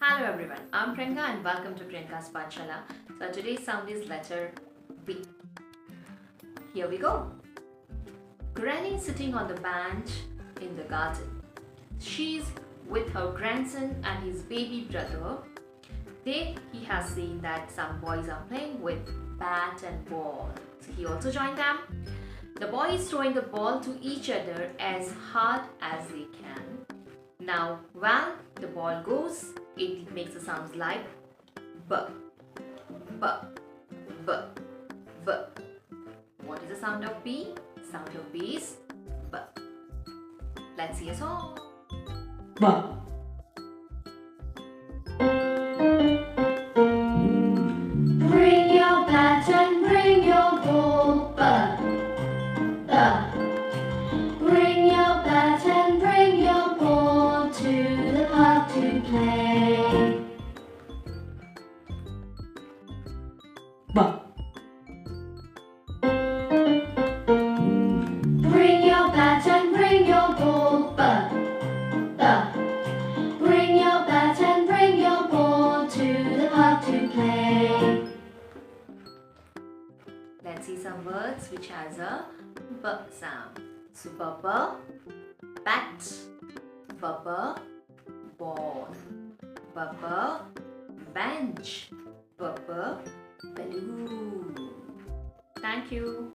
Hello everyone, I'm Priyanka and welcome to Priyanka's Pathshala. So today's sound is letter B. Here we go. Granny sitting on the bench in the garden. She's with her grandson and his baby brother. He has seen that some boys are playing with bat and ball. So he also joined them. The boys throwing the ball to each other as hard as they can. Now, when the ball goes, it makes a sound like B, B, B, B. What is the sound of B? Sound of B is B. Let's see a song. B. Bring your bat and bring your ball, B, B. Bring your bat and bring your ball to the park to play. B. Bring your bat and bring your ball, B, B. Bring your bat and bring your ball to the park to play. Let's see some words which has a B sound. So B, bat, B, ball, B, bench, B, balloon. Thank you.